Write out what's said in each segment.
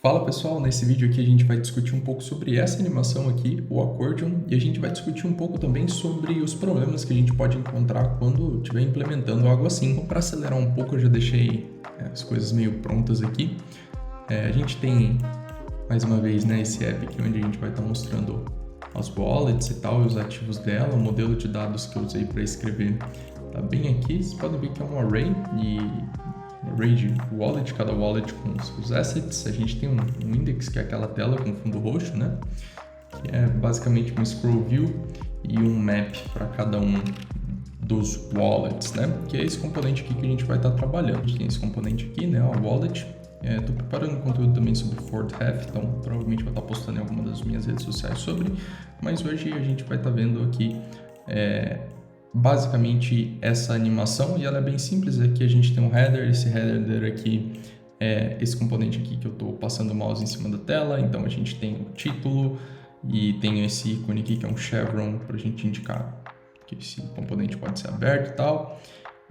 Fala pessoal, nesse vídeo aqui a gente vai discutir um pouco sobre essa animação aqui, o accordion, e a gente vai discutir um pouco também sobre os problemas que a gente pode encontrar quando estiver implementando algo assim. Então, para acelerar um pouco, eu já deixei as coisas meio prontas aqui. A gente tem, mais uma vez, né, esse app aqui onde a gente vai estar mostrando as wallets e tal, e os ativos dela, o modelo de dados que eu usei para escrever tá bem aqui. Vocês podem ver que é um array de wallet, cada wallet com os assets. A gente tem um index, que é aquela tela com fundo roxo, né? Que é basicamente um scroll view e um map para cada um dos wallets, né? Que é esse componente aqui que a gente vai estar trabalhando. A gente tem esse componente aqui, né? O wallet. Estou preparando conteúdo também sobre FordHalf, então provavelmente vou estar postando em alguma das minhas redes sociais sobre, mas hoje a gente vai estar vendo aqui basicamente essa animação, e ela é bem simples. Aqui a gente tem um header, esse header aqui é esse componente aqui que eu estou passando o mouse em cima da tela, então a gente tem o título e tem esse ícone aqui que é um chevron para a gente indicar que esse componente pode ser aberto e tal.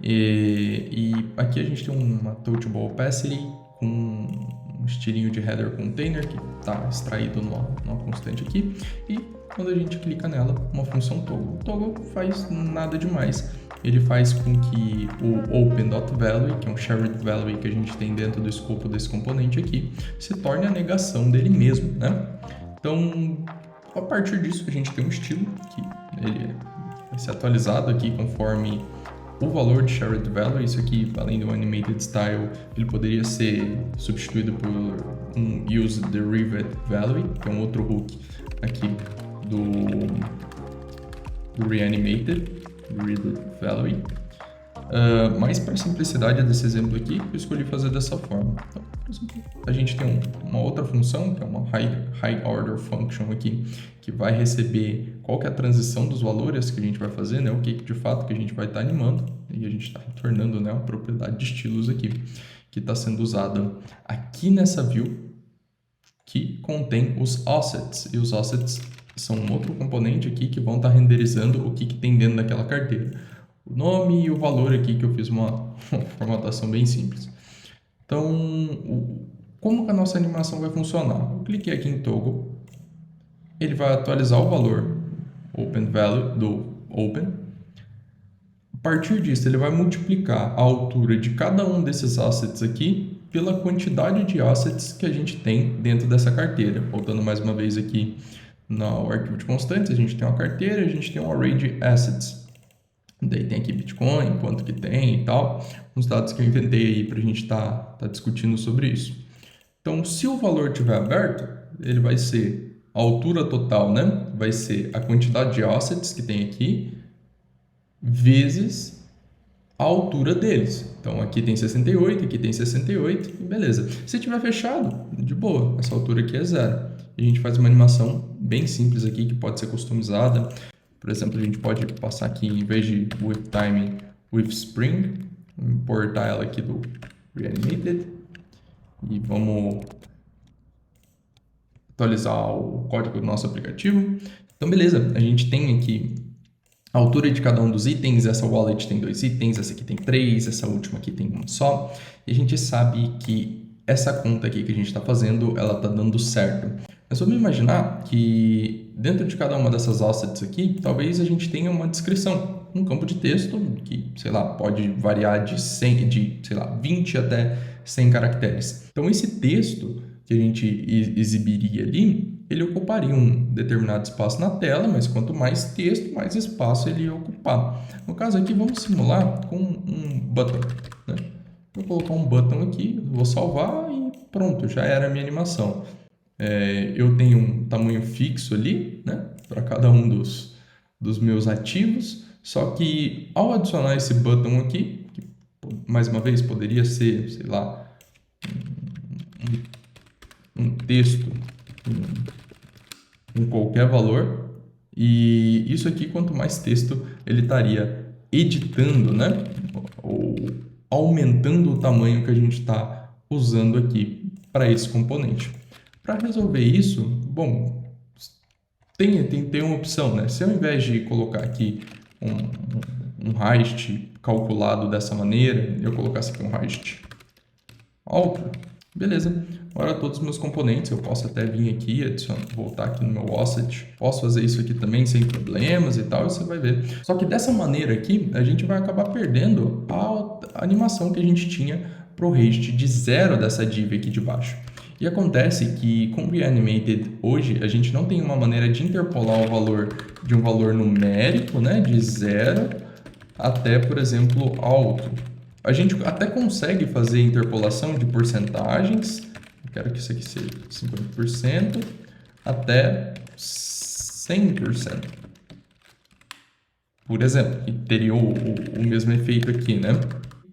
E aqui a gente tem uma touchable opacity com um estilinho de header container que está extraído numa constante aqui, e quando a gente clica nela, uma função toggle. O toggle faz nada demais. Ele faz com que o open.value, que é um shared value que a gente tem dentro do escopo desse componente aqui, se torne a negação dele mesmo, né? Então, a partir disso, a gente tem um estilo que ele vai ser atualizado aqui conforme o valor de shared value. Isso aqui, além do animated style, ele poderia ser substituído por um use derived value, que é um outro hook aqui do reanimated value. Mas para a simplicidade desse exemplo aqui, eu escolhi fazer dessa forma. Então, por exemplo, a gente tem uma outra função, que é uma high order function aqui, que vai receber qual que é a transição dos valores que a gente vai fazer, né? O que de fato que a gente vai estar animando, e a gente está retornando, né, uma propriedade de estilos aqui, que está sendo usada aqui nessa view, que contém os assets, e os assets são um outro componente aqui que vão estar renderizando o que tem dentro daquela carteira. O nome e o valor aqui, que eu fiz uma formatação bem simples. Então, como que a nossa animação vai funcionar? Eu cliquei aqui em toggle, ele vai atualizar o valor open value do open. A partir disso, ele vai multiplicar a altura de cada um desses assets aqui pela quantidade de assets que a gente tem dentro dessa carteira. Voltando mais uma vez aqui no arquivo de constantes, a gente tem uma carteira, a gente tem um array de assets. Daí tem aqui Bitcoin, quanto que tem e tal, uns dados que eu inventei aí para a gente tá discutindo sobre isso. Então, se o valor estiver aberto, ele vai ser a altura total, né? Vai ser a quantidade de assets que tem aqui, vezes a altura deles. Então, aqui tem 68, aqui tem 68, e beleza. Se tiver fechado, de boa, essa altura aqui é zero. E a gente faz uma animação bem simples aqui, que pode ser customizada. Por exemplo, a gente pode passar aqui, em vez de with timing, with spring, importar ela aqui do reanimated, e vamos atualizar o código do nosso aplicativo. Então, beleza, a gente tem aqui a altura de cada um dos itens. Essa wallet tem 2 itens, essa aqui tem 3, essa última aqui tem um só. E a gente sabe que essa conta aqui que a gente está fazendo, ela está dando certo. Mas vamos imaginar que dentro de cada uma dessas assets aqui, talvez a gente tenha uma descrição, um campo de texto que, sei lá, pode variar de 20 até 100 caracteres. Então, esse texto que a gente exibiria ali, ele ocuparia um determinado espaço na tela, mas quanto mais texto, mais espaço ele ia ocupar. No caso aqui, vamos simular com um button, né? Vou colocar um button aqui, vou salvar e pronto, já era a minha animação. Eu tenho um tamanho fixo ali, né, para cada um dos meus ativos, só que ao adicionar esse button aqui, que mais uma vez poderia ser, sei lá, um texto em qualquer valor, e isso aqui, quanto mais texto ele estaria editando, né, ou aumentando o tamanho que a gente está usando aqui para esse componente. Para resolver isso, bom, tem uma opção, né? Se ao invés de colocar aqui um height calculado dessa maneira, eu colocasse aqui um height alto, Beleza, agora todos os meus componentes, eu posso até vir aqui, voltar aqui no meu asset, posso fazer isso aqui também sem problemas e tal, e você vai ver. Só que dessa maneira aqui, a gente vai acabar perdendo a animação que a gente tinha para o haste de 0 dessa div aqui de baixo. E acontece que com o Reanimated hoje, a gente não tem uma maneira de interpolar o valor de um valor numérico, né, de 0 até, por exemplo, alto. A gente até consegue fazer interpolação de porcentagens. Eu quero que isso aqui seja 50% até 100%. Por exemplo, que teria o mesmo efeito aqui, né?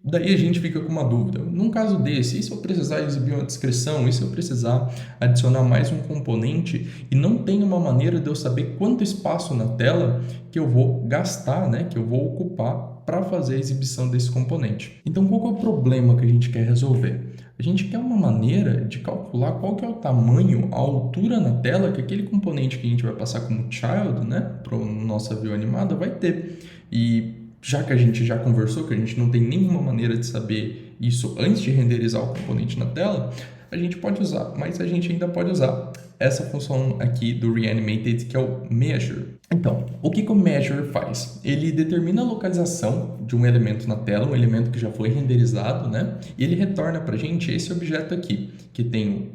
Daí a gente fica com uma dúvida. Num caso desse, e se eu precisar exibir uma descrição? E se eu precisar adicionar mais um componente e não tem uma maneira de eu saber quanto espaço na tela que eu vou gastar, né? Que eu vou ocupar para fazer a exibição desse componente. Então, qual que é o problema que a gente quer resolver? A gente quer uma maneira de calcular qual que é o tamanho, a altura na tela que aquele componente que a gente vai passar como child, né? Para nossa view animada vai ter. E já que a gente já conversou que a gente não tem nenhuma maneira de saber isso antes de renderizar o componente na tela, a gente pode usar, mas a gente ainda pode usar essa função aqui do Reanimated, que é o Measure. Então, o que o Measure faz? Ele determina a localização de um elemento na tela, um elemento que já foi renderizado, né? E ele retorna para a gente esse objeto aqui, que tem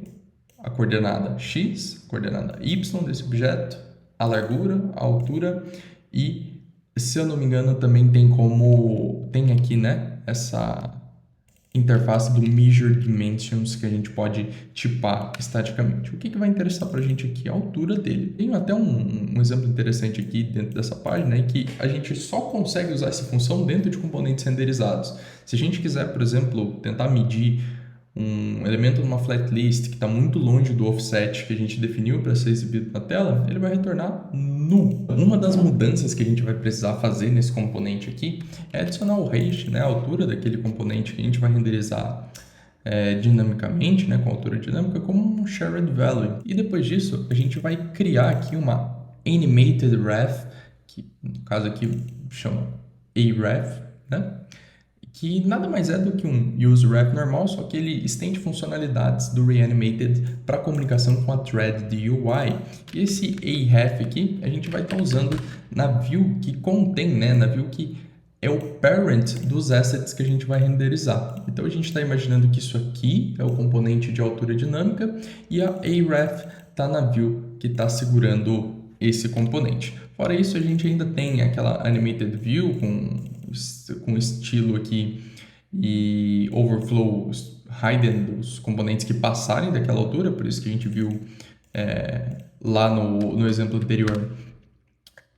a coordenada x, a coordenada y desse objeto, a largura, a altura e, se eu não me engano, também tem aqui, né, essa interface do Measure Dimensions que a gente pode tipar estaticamente. O que vai interessar para a gente aqui? A altura dele. Tem até um exemplo interessante aqui dentro dessa página, que a gente só consegue usar essa função dentro de componentes renderizados. Se a gente quiser, por exemplo, tentar medir um elemento numa flat list que está muito longe do offset que a gente definiu para ser exibido na tela, ele vai retornar null. Uma das mudanças que a gente vai precisar fazer nesse componente aqui é adicionar o haste, né, a altura daquele componente que a gente vai renderizar dinamicamente, né, com altura dinâmica, como um shared value. E depois disso, a gente vai criar aqui uma animated ref, que no caso aqui chama aref, né? Que nada mais é do que um useRef normal, só que ele estende funcionalidades do Reanimated para comunicação com a thread de UI. E esse aref aqui a gente vai estar usando na view que contém, né, na view que é o parent dos assets que a gente vai renderizar. Então a gente está imaginando que isso aqui é o componente de altura dinâmica e a aref está na view que está segurando esse componente. Fora isso, a gente ainda tem aquela animated view com estilo aqui e overflow hidden dos componentes que passarem daquela altura, por isso que a gente viu lá no exemplo anterior,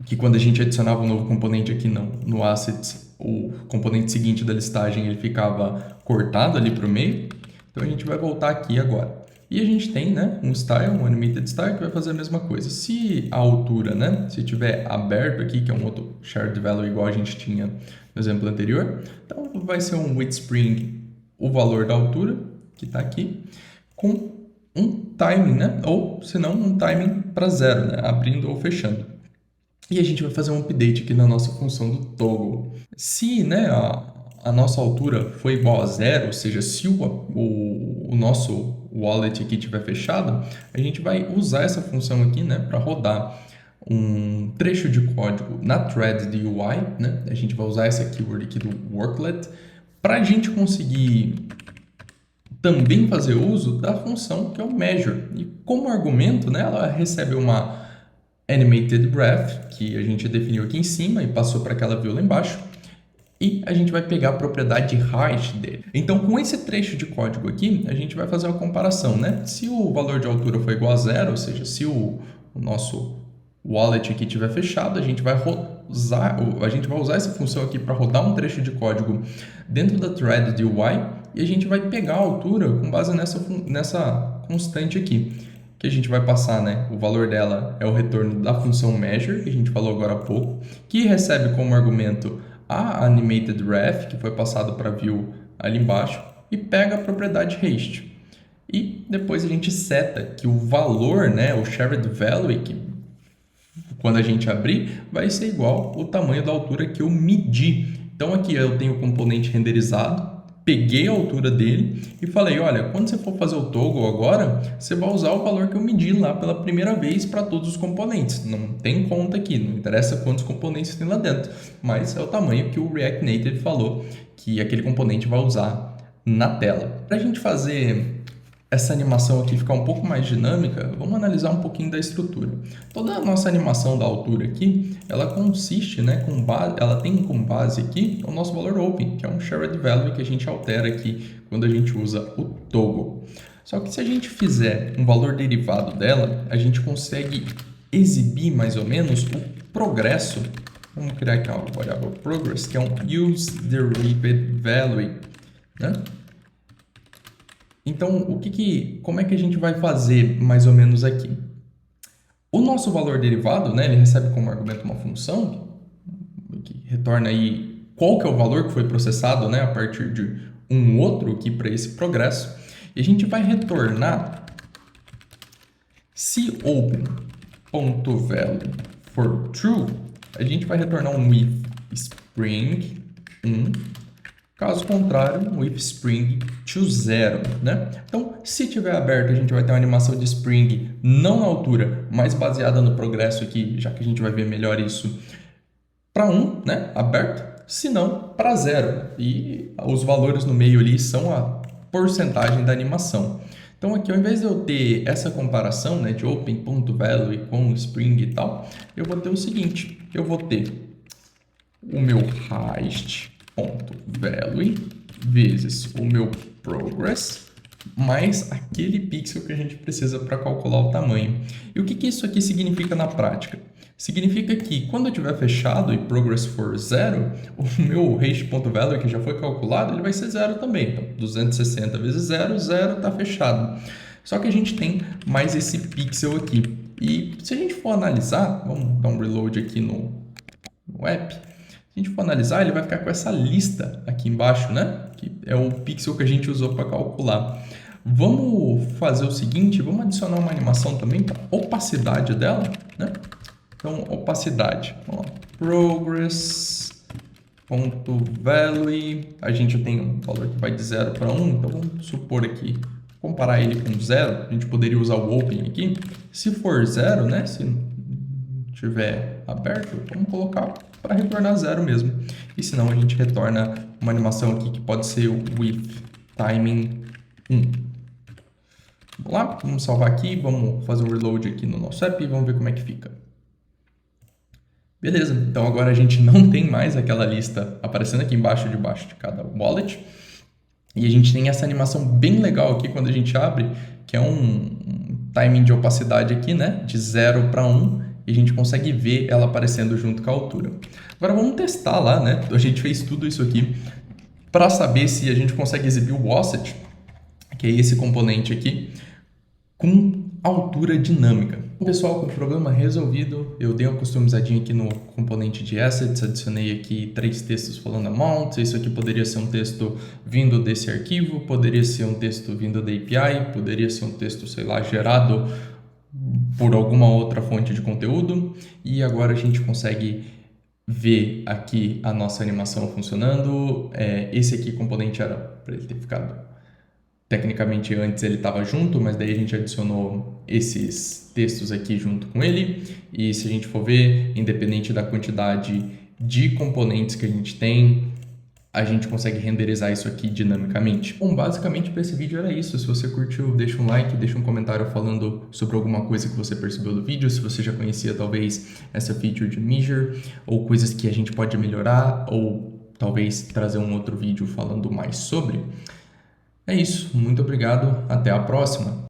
que quando a gente adicionava um novo componente aqui no assets, o componente seguinte da listagem ele ficava cortado ali para o meio. Então a gente vai voltar aqui agora. E a gente tem, né, um style, um animated style, que vai fazer a mesma coisa. Se a altura, né, se tiver aberto aqui, que é um outro shared value igual a gente tinha no exemplo anterior, então vai ser um with spring o valor da altura, que está aqui, com um timing, né, ou se não, um timing para 0, né, abrindo ou fechando. E a gente vai fazer um update aqui na nossa função do toggle. Se, né, a nossa altura for igual a 0, ou seja, se o nosso wallet aqui estiver fechado, a gente vai usar essa função aqui, né, para rodar um trecho de código na thread de UI, né? A gente vai usar essa keyword aqui do worklet para a gente conseguir também fazer uso da função que é o measure. E como argumento, né, ela recebe uma animated ref, que a gente definiu aqui em cima e passou para aquela view lá embaixo, e a gente vai pegar a propriedade height dele. Então, com esse trecho de código aqui, a gente vai fazer uma comparação, né? Se o valor de altura for igual a 0, ou seja, se o nosso wallet aqui estiver fechado, a gente vai usar essa função aqui para rodar um trecho de código dentro da thread de UI e a gente vai pegar a altura com base nessa constante aqui, que a gente vai passar, né? O valor dela é o retorno da função measure, que a gente falou agora há pouco, que recebe como argumento a animated ref, que foi passado para view ali embaixo, e pega a propriedade haste. E depois a gente seta que o valor, né, o shared value, que quando a gente abrir, vai ser igual ao tamanho da altura que eu medi. Então aqui eu tenho o componente renderizado, peguei a altura dele e falei, olha, quando você for fazer o toggle agora, você vai usar o valor que eu medi lá pela primeira vez para todos os componentes. Não tem conta aqui, não interessa quantos componentes tem lá dentro, mas é o tamanho que o React Native falou que aquele componente vai usar na tela. Para a gente fazer essa animação aqui ficar um pouco mais dinâmica, vamos analisar um pouquinho da estrutura. Toda a nossa animação da altura aqui, ela consiste, né, ela tem como base aqui o nosso valor open, que é um shared value que a gente altera aqui quando a gente usa o toggle. Só que se a gente fizer um valor derivado dela, a gente consegue exibir mais ou menos o progresso. Vamos criar aqui uma variável progress, que é um use derived value, né? Então, como é que a gente vai fazer mais ou menos aqui? O nosso valor derivado, né, ele recebe como argumento uma função que retorna aí qual que é o valor que foi processado, né, a partir de um outro aqui para esse progresso. E a gente vai retornar se open.value for true, a gente vai retornar um if spring 1. Caso contrário, um if spring to 0, né? Então, se tiver aberto, a gente vai ter uma animação de spring não na altura, mas baseada no progresso aqui, já que a gente vai ver melhor isso, para 1, né? Aberto, se não, para 0. E os valores no meio ali são a porcentagem da animação. Então, aqui, ao invés de eu ter essa comparação, né, de open.value com spring e tal, eu vou ter o seguinte, eu vou ter o meu height.value vezes o meu progress mais aquele pixel que a gente precisa para calcular o tamanho. E o que isso aqui significa na prática? Significa que quando eu tiver fechado e progress for 0, o meu height.value que já foi calculado, ele vai ser 0 também. Então, 260 vezes 0, 0 está fechado. Só que a gente tem mais esse pixel aqui. E se a gente for analisar, vamos dar um reload aqui no app. Se a gente for analisar, ele vai ficar com essa lista aqui embaixo, né? Que é o pixel que a gente usou para calcular. Vamos fazer o seguinte, vamos adicionar uma animação também para opacidade dela, né? Então, opacidade, vamos lá, progress.value, a gente tem um valor que vai de 0 para 1, então vamos supor aqui, comparar ele com 0, a gente poderia usar o open aqui. Se for 0, né, se tiver aberto, vamos colocar para retornar 0 mesmo. E se não, a gente retorna uma animação aqui que pode ser o with timing 1. Vamos lá, vamos salvar aqui, vamos fazer um reload aqui no nosso app e vamos ver como é que fica. Beleza, então agora a gente não tem mais aquela lista aparecendo aqui debaixo de cada wallet. E a gente tem essa animação bem legal aqui quando a gente abre, que é um timing de opacidade aqui, né? De 0 para 1, e a gente consegue ver ela aparecendo junto com a altura. Agora vamos testar lá, né? A gente fez tudo isso aqui para saber se a gente consegue exibir o offset, que é esse componente aqui, com altura dinâmica. Pessoal, com o problema resolvido, eu dei uma customizadinha aqui no componente de assets, adicionei aqui 3 textos falando amount, isso aqui poderia ser um texto vindo desse arquivo, poderia ser um texto vindo da API, poderia ser um texto, sei lá, gerado por alguma outra fonte de conteúdo, e agora a gente consegue ver aqui a nossa animação funcionando. Esse aqui componente era para ele ter ficado... Tecnicamente, antes ele estava junto, mas daí a gente adicionou esses textos aqui junto com ele. E se a gente for ver, independente da quantidade de componentes que a gente tem, a gente consegue renderizar isso aqui dinamicamente. Bom, basicamente para esse vídeo era isso. Se você curtiu, deixa um like, deixa um comentário falando sobre alguma coisa que você percebeu do vídeo. Se você já conhecia, talvez, essa feature de Measure, ou coisas que a gente pode melhorar, ou talvez trazer um outro vídeo falando mais sobre. É isso, muito obrigado, até a próxima!